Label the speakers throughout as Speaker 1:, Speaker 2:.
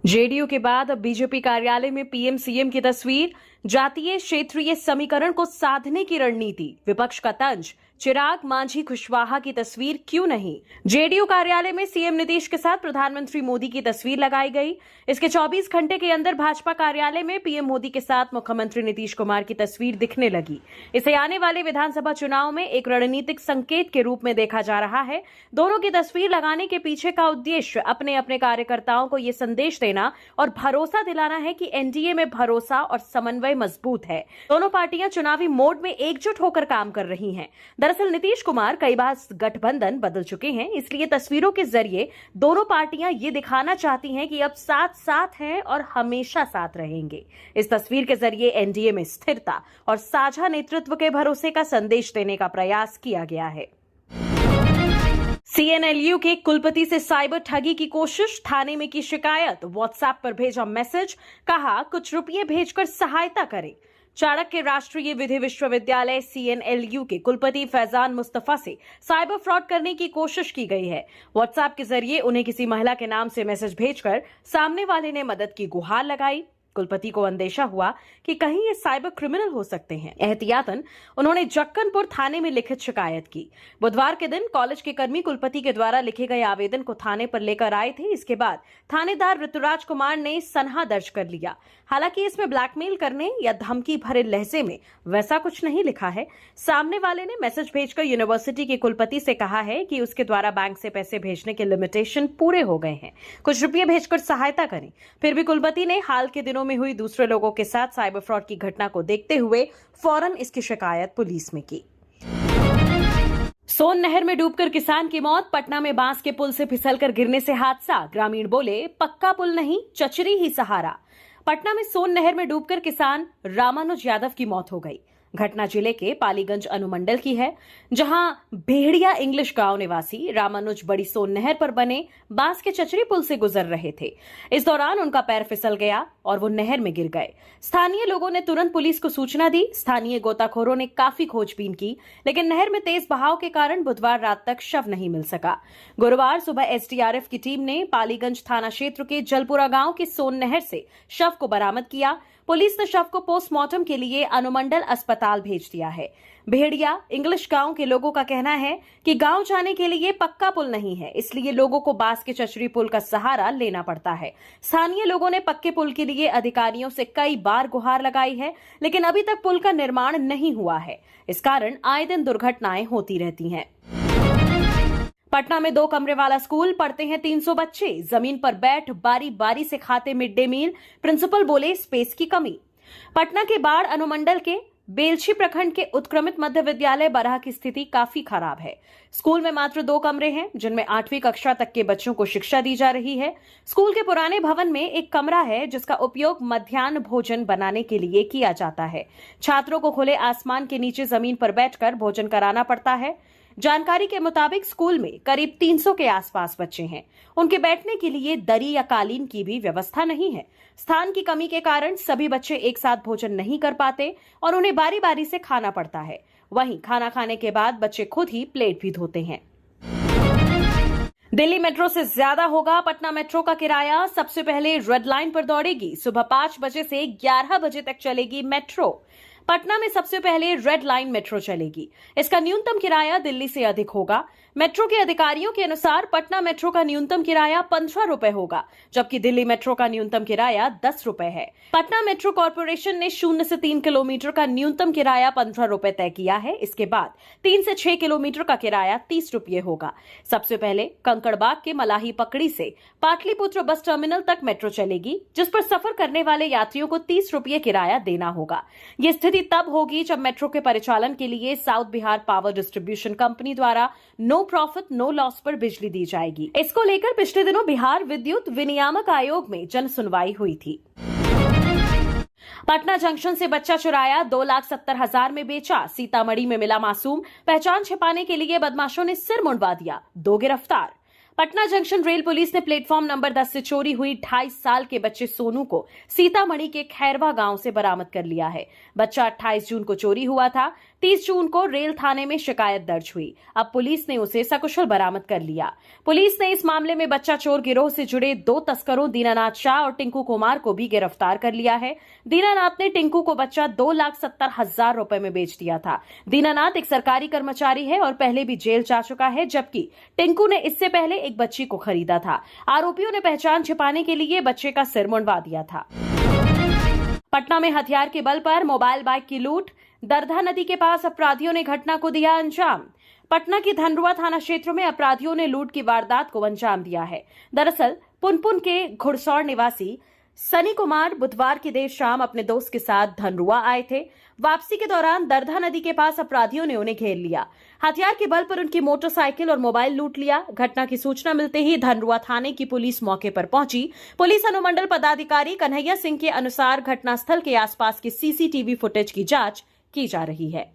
Speaker 1: JDU के बाद अब बीजेपी कार्यालय में पीएम सीएम की तस्वीर, जातीय क्षेत्रीय समीकरण को साधने की रणनीति, विपक्ष का तंज, चिराग मांझी कुशवाहा की तस्वीर क्यों नहीं। जेडीयू कार्यालय में सीएम नीतीश के साथ प्रधानमंत्री मोदी की तस्वीर लगाई गई। इसके 24 घंटे के अंदर भाजपा कार्यालय में पीएम मोदी के साथ मुख्यमंत्री नीतीश कुमार की तस्वीर दिखने लगी। इसे आने वाले विधानसभा चुनाव में एक रणनीतिक संकेत के रूप में देखा जा रहा है। दोनों की तस्वीर लगाने के पीछे का उद्देश्य अपने अपने कार्यकर्ताओं को ये संदेश देना और भरोसा दिलाना है कि एनडीए में भरोसा और समन्वय मजबूत है। दोनों पार्टियां चुनावी मोड में एकजुट होकर काम कर रही हैं। दरअसल नीतीश कुमार कई बार गठबंधन बदल चुके हैं, इसलिए तस्वीरों के जरिए दोनों पार्टियां ये दिखाना चाहती हैं कि अब साथ साथ हैं और हमेशा साथ रहेंगे। इस तस्वीर के जरिए एनडीए में स्थिरता और साझा नेतृत्व के भरोसे का संदेश देने का प्रयास किया गया है। सीएनएलयू के कुलपति से साइबर ठगी की कोशिश, थाने में की शिकायत, व्हाट्सएप पर भेजा मैसेज, कहा कुछ रुपये भेजकर सहायता करें। चाणक्य राष्ट्रीय विधि विश्वविद्यालय सीएनएलयू के कुलपति फैजान मुस्तफा से साइबर फ्रॉड करने की कोशिश की गई है। व्हाट्सएप के जरिए उन्हें किसी महिला के नाम से मैसेज भेजकर सामने वाले ने मदद की गुहार लगाई। कुलपति को अंदेशा हुआ कि कहीं ये साइबर क्रिमिनल हो सकते हैं। एहतियातन उन्होंने जक्कनपुर थाने में लिखित शिकायत की। बुधवार के दिन कॉलेज के कर्मी कुलपति के द्वारा लिखे गए आवेदन को थाने पर लेकर आए थे। इसके बाद थानेदार ऋतुराज कुमार ने सनहा दर्ज कर लिया। हालांकि इसमें ब्लैकमेल करने या धमकी भरे लहजे में वैसा कुछ नहीं लिखा है। सामने वाले ने मैसेज भेजकर यूनिवर्सिटी के कुलपति से कहा है कि उसके द्वारा बैंक से पैसे भेजने के लिमिटेशन पूरे हो गए हैं, कुछ रुपये भेजकर सहायता करें। फिर भी कुलपति ने हाल के दिनों में हुई दूसरे लोगों के साथ साइबर फ्रॉड की घटना को देखते हुए फौरन इसकी शिकायत पुलिस में की। सोन नहर में डूबकर किसान की मौत, पटना में बांस के पुल से फिसलकर गिरने से हादसा, ग्रामीण बोले पक्का पुल नहीं चचरी ही सहारा। पटना में सोन नहर में डूबकर किसान रामानुज यादव की मौत हो गई। घटना जिले के पालीगंज अनुमंडल की है, जहां भेड़िया इंग्लिश गांव निवासी रामानुज बड़ी सोन नहर पर बने बांस के चचरी पुल से गुजर रहे थे। इस दौरान उनका पैर फिसल गया और वो नहर में गिर गए। स्थानीय लोगों ने तुरंत पुलिस को सूचना दी। स्थानीय गोताखोरों ने काफी खोजबीन की, लेकिन नहर में तेज बहाव के कारण बुधवार रात तक शव नहीं मिल सका। गुरुवार सुबह एसडीआरएफ की टीम ने पालीगंज थाना क्षेत्र के जलपुरा गांव की सोन नहर से शव को बरामद किया। पुलिस ने शव को पोस्टमार्टम के लिए अनुमंडल अस्पताल भेज दिया है। भेड़िया इंग्लिश गांव के लोगों का कहना है कि गांव जाने के लिए पक्का पुल नहीं है, इसलिए लोगों को बांस के चचरी पुल का सहारा लेना पड़ता है। स्थानीय लोगों ने पक्के पुल के लिए अधिकारियों से कई बार गुहार लगाई है, लेकिन अभी तक पुल का निर्माण नहीं हुआ है। इस कारण आए दिन दुर्घटनाएं होती रहती हैं। पटना में 2 कमरे वाला स्कूल, पढ़ते हैं 300 बच्चे, जमीन पर बैठ बारी बारी से खाते मिड डे मील, प्रिंसिपल बोले स्पेस की कमी। पटना के बाढ़ अनुमंडल के बेलछी प्रखंड के उत्क्रमित मध्य विद्यालय बरहा की स्थिति काफी खराब है। स्कूल में मात्र 2 कमरे हैं, जिनमें 8वीं कक्षा तक के बच्चों को शिक्षा दी जा रही है। स्कूल के पुराने भवन में एक कमरा है, जिसका उपयोग मध्याह्न भोजन बनाने के लिए किया जाता है। छात्रों को खुले आसमान के नीचे जमीन पर बैठकर भोजन कराना पड़ता है। जानकारी के मुताबिक स्कूल में करीब 300 के आसपास बच्चे हैं। उनके बैठने के लिए दरी या कालीन की भी व्यवस्था नहीं है। स्थान की कमी के कारण सभी बच्चे एक साथ भोजन नहीं कर पाते और उन्हें बारी बारी से खाना पड़ता है। वहीं खाना खाने के बाद बच्चे खुद ही प्लेट भी धोते हैं। दिल्ली मेट्रो से ज्यादा होगा पटना मेट्रो का किराया। सबसे पहले रेड लाइन पर दौड़ेगी। सुबह 5 बजे से 11 बजे तक चलेगी मेट्रो। पटना में सबसे पहले रेड लाइन मेट्रो चलेगी। इसका न्यूनतम किराया दिल्ली से अधिक होगा। मेट्रो के अधिकारियों के अनुसार पटना मेट्रो का न्यूनतम किराया 15 रुपए होगा, जबकि दिल्ली मेट्रो का न्यूनतम किराया 10 रुपए है। पटना मेट्रो कॉर्पोरेशन ने 0 से 3 किलोमीटर का न्यूनतम किराया 15 रुपए तय किया है। इसके बाद 3 से 6 किलोमीटर का किराया 30 रुपये होगा। सबसे पहले कंकड़बाग के मलाही पकड़ी से पाटलिपुत्र बस टर्मिनल तक मेट्रो चलेगी, जिस पर सफर करने वाले यात्रियों को 30 रुपये किराया देना होगा। ये स्थिति तब होगी जब मेट्रो के परिचालन के लिए south Bihar power distribution company द्वारा नो प्रॉफिट नो लॉस पर बिजली दी जाएगी। इसको लेकर पिछले दिनों बिहार विद्युत विनियामक आयोग में जन सुनवाई हुई थी। पटना जंक्शन से बच्चा चुराया, 2,70,000 में बेचा। सीतामढ़ी में मिला मासूम, पहचान छिपाने के लिए बदमाशों ने सिर मुंडवा दिया, 2 गिरफ्तार। पटना जंक्शन रेल पुलिस ने प्लेटफॉर्म नंबर 10 से चोरी हुई 2.5 साल के बच्चे सोनू को सीतामढ़ी के खैरवा गांव से बरामद कर लिया है। बच्चा 28 जून को चोरी हुआ था। 30 जून को रेल थाने में शिकायत दर्ज हुई। अब पुलिस ने उसे सकुशल बरामद कर लिया। पुलिस ने इस मामले में बच्चा चोर गिरोह से जुड़े 2 तस्करों दीनानाथ शाह और टिंकू कुमार को भी गिरफ्तार कर लिया है। दीनानाथ ने टिंकू को बच्चा 2,70,000 रुपए में बेच दिया था। दीनानाथ एक सरकारी कर्मचारी है और पहले भी जेल जा चुका है, जबकि टिंकू ने इससे पहले एक बच्ची को खरीदा था। आरोपियों ने पहचान छिपाने के लिए बच्चे का सिर मुंडवा दिया था। पटना में हथियार के बल पर मोबाइल बाइक की लूट। दरधा नदी के पास अपराधियों ने घटना को दिया अंजाम। पटना की धनरुआ थाना क्षेत्र में अपराधियों ने लूट की वारदात को अंजाम दिया है। दरअसल पुनपुन के घुड़सौर निवासी सनी कुमार बुधवार की देर शाम अपने दोस्त के साथ धनरुआ आए थे। वापसी के दौरान दरधा नदी के पास अपराधियों ने उन्हें घेर लिया। हथियार के बल पर उनकी मोटरसाइकिल और मोबाइल लूट लिया। घटना की सूचना मिलते ही धनरुआ थाने की पुलिस मौके पर पहुंची। पुलिस अनुमंडल पदाधिकारी कन्हैया सिंह के अनुसार घटनास्थल के आसपास की सीसीटीवी फुटेज की जांच की जा रही है।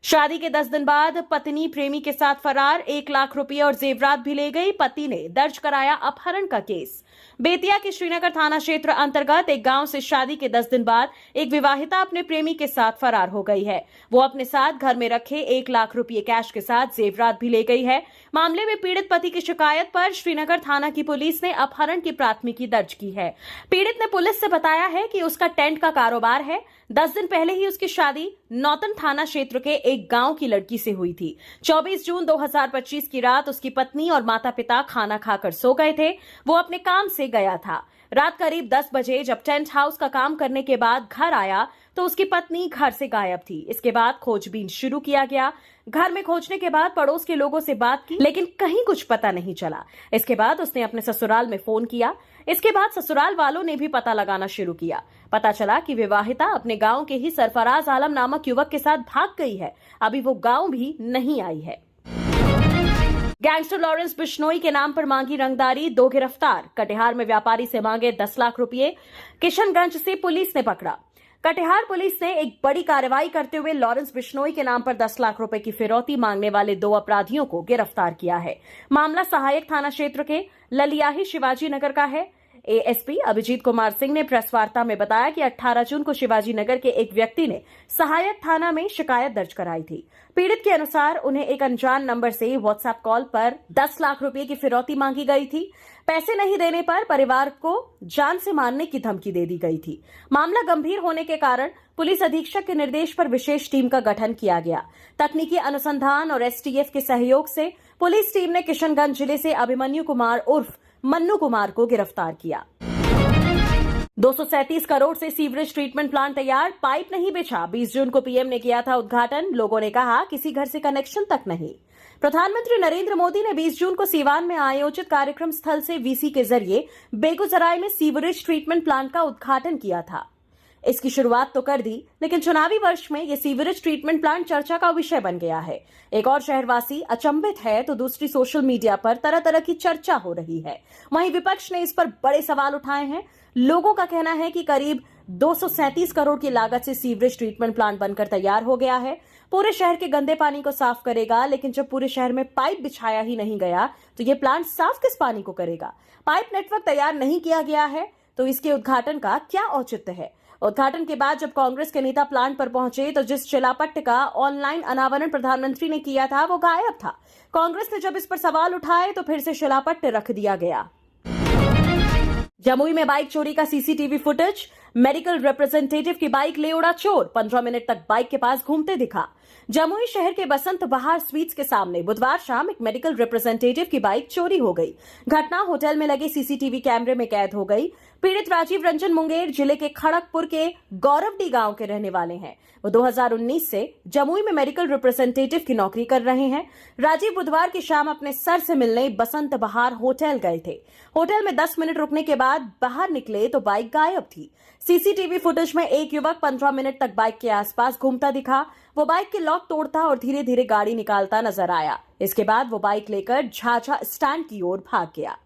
Speaker 1: शादी के 10 दिन बाद पत्नी प्रेमी के साथ फरार, 1 लाख रुपए और जेवरात भी ले गई। पति ने दर्ज कराया अपहरण का केस। बेतिया के श्रीनगर थाना क्षेत्र अंतर्गत एक गांव से शादी के 10 दिन बाद एक विवाहिता अपने प्रेमी के साथ फरार हो गई है। वो अपने साथ घर में रखे 1 लाख रुपए कैश के साथ जेवरात भी ले गई है। मामले में पीड़ित पति की शिकायत पर श्रीनगर थाना की पुलिस ने अपहरण की प्राथमिकी दर्ज की है। पीड़ित ने पुलिस से बताया है कि उसका टेंट का कारोबार है। 10 दिन पहले ही उसकी शादी नौतन थाना क्षेत्र के एक गांव की लड़की से हुई थी। 24 जून 2025 की रात उसकी पत्नी और माता पिता खाना खाकर सो गए थे। वो अपने काम से गया था। रात करीब 10 बजे जब टेंट हाउस का काम करने के बाद घर आया तो उसकी पत्नी घर से गायब थी। इसके बाद खोजबीन शुरू किया गया। घर में खोजने के बाद पड़ोस के लोगों से बात की, लेकिन कहीं कुछ पता नहीं चला। इसके बाद उसने अपने ससुराल में फोन किया। इसके बाद ससुराल वालों ने भी पता लगाना शुरू किया। पता चला कि विवाहिता अपने गांव के ही सरफराज आलम नामक युवक के साथ भाग गई है। अभी वो गांव भी नहीं आई है। गैंगस्टर लॉरेंस बिश्नोई के नाम पर मांगी रंगदारी, 2 गिरफ्तार। कटिहार में व्यापारी से मांगे 10 लाख रुपए। किशनगंज से पुलिस ने पकड़ा। कटिहार पुलिस ने एक बड़ी कार्रवाई करते हुए लॉरेंस बिश्नोई के नाम पर 10 लाख रुपए की फिरौती मांगने वाले 2 अपराधियों को गिरफ्तार किया है। मामला सहायक थाना क्षेत्र के ललियाही शिवाजी नगर का है। एएसपी अभिजीत कुमार सिंह ने प्रेस वार्ता में बताया कि 18 जून को शिवाजी नगर के एक व्यक्ति ने सहायक थाना में शिकायत दर्ज कराई थी। पीड़ित के अनुसार उन्हें एक अनजान नंबर से व्हाट्सएप कॉल पर 10 लाख रुपए की फिरौती मांगी गई थी। पैसे नहीं देने पर परिवार को जान से मारने की धमकी दे दी गई थी। मामला गंभीर होने के कारण पुलिस अधीक्षक के निर्देश पर विशेष टीम का गठन किया गया। तकनीकी अनुसंधान और एसटीएफ के सहयोग से पुलिस टीम ने किशनगंज जिले से अभिमन्यु कुमार उर्फ मन्नू कुमार को गिरफ्तार किया। 237 करोड़ से सीवरेज ट्रीटमेंट प्लांट तैयार, पाइप नहीं बिछा। 20 जून को पीएम ने किया था उद्घाटन। लोगों ने कहा किसी घर से कनेक्शन तक नहीं। प्रधानमंत्री नरेंद्र मोदी ने 20 जून को सीवान में आयोजित कार्यक्रम स्थल से वीसी के जरिए बेगूसराय में सीवरेज ट्रीटमेंट प्लांट का उद्घाटन किया था। इसकी शुरुआत तो कर दी, लेकिन चुनावी वर्ष में यह सीवरेज ट्रीटमेंट प्लांट चर्चा का विषय बन गया है। एक और शहरवासी अचंभित है तो दूसरी सोशल मीडिया पर तरह तरह की चर्चा हो रही है। वहीं विपक्ष ने इस पर बड़े सवाल उठाए हैं। लोगों का कहना है कि करीब 237 करोड़ की लागत से सीवरेज ट्रीटमेंट प्लांट बनकर तैयार हो गया है। पूरे शहर के गंदे पानी को साफ करेगा, लेकिन जब पूरे शहर में पाइप बिछाया ही नहीं गया तो ये प्लांट साफ किस पानी को करेगा? पाइप नेटवर्क तैयार नहीं किया गया है तो इसके उद्घाटन का क्या औचित्य है? उद्घाटन के बाद जब कांग्रेस के नेता प्लांट पर पहुंचे तो जिस शिलापट्ट का ऑनलाइन अनावरण प्रधानमंत्री ने किया था वो गायब था। कांग्रेस ने जब इस पर सवाल उठाए तो फिर से शिलापट्ट रख दिया गया। जमुई में बाइक चोरी का सीसीटीवी फुटेज। मेडिकल रिप्रेजेंटेटिव की बाइक ले उड़ा चोर, 15 मिनट तक बाइक के पास घूमते दिखा। जमुई शहर के बसंत बहार स्वीट्स के सामने बुधवार शाम एक मेडिकल रिप्रेजेंटेटिव की बाइक चोरी हो गई। घटना होटल में लगे सीसीटीवी कैमरे में कैद हो गई। पीड़ित राजीव रंजन मुंगेर जिले के खड़गपुर के गौरवडी गांव के रहने वाले हैं। वो 2019 से जमुई में मेडिकल रिप्रेजेंटेटिव की नौकरी कर रहे हैं। राजीव बुधवार की शाम अपने सर से मिलने बसंत बहार होटल गए थे। होटल में 10 मिनट रुकने के बाद बाहर निकले तो बाइक गायब थी। सीसीटीवी फुटेज में एक युवक 15 मिनट तक बाइक के आसपास घूमता दिखा। वो बाइक के लॉक तोड़ता और धीरे धीरे गाड़ी निकालता नजर आया। इसके बाद वो बाइक लेकर झाझा स्टैंड की ओर भाग गया।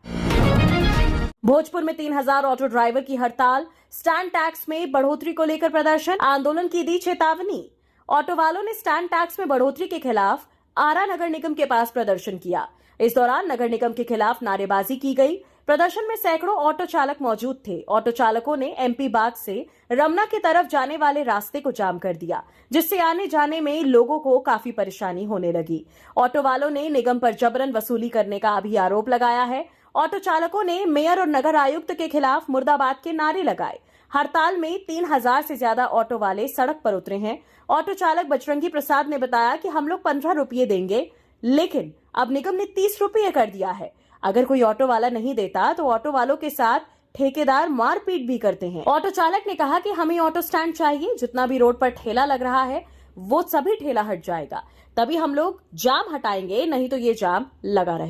Speaker 1: भोजपुर में 3000 ऑटो ड्राइवर की हड़ताल। स्टैंड टैक्स में बढ़ोतरी को लेकर प्रदर्शन, आंदोलन की दी चेतावनी। ऑटो वालों ने स्टैंड टैक्स में बढ़ोतरी के खिलाफ आरा नगर निगम के पास प्रदर्शन किया। इस दौरान नगर निगम के खिलाफ नारेबाजी की गई। प्रदर्शन में सैकड़ों ऑटो चालक मौजूद थे। ऑटो चालकों ने एमपी बाग से रमना की तरफ जाने वाले रास्ते को जाम कर दिया, जिससे आने जाने में लोगों को काफी परेशानी होने लगी। ऑटो वालों ने निगम पर जबरन वसूली करने का भी आरोप लगाया है। ऑटो चालकों ने मेयर और नगर आयुक्त के खिलाफ मुर्दाबाद के नारे लगाए। हड़ताल में 3000 से ज्यादा ऑटो वाले सड़क पर उतरे हैं। ऑटो चालक बजरंगी प्रसाद ने बताया कि हम लोग 15 रुपये देंगे, लेकिन अब निगम ने 30 रुपये कर दिया है। अगर कोई ऑटो वाला नहीं देता तो ऑटो वालों के साथ ठेकेदार मारपीट भी करते हैं। ऑटो चालक ने कहा कि हमें ऑटो स्टैंड चाहिए, जितना भी रोड पर ठेला लग रहा है वो सभी ठेला हट जाएगा, तभी हम लोग जाम हटाएंगे, नहीं तो ये जाम लगा रहेगा।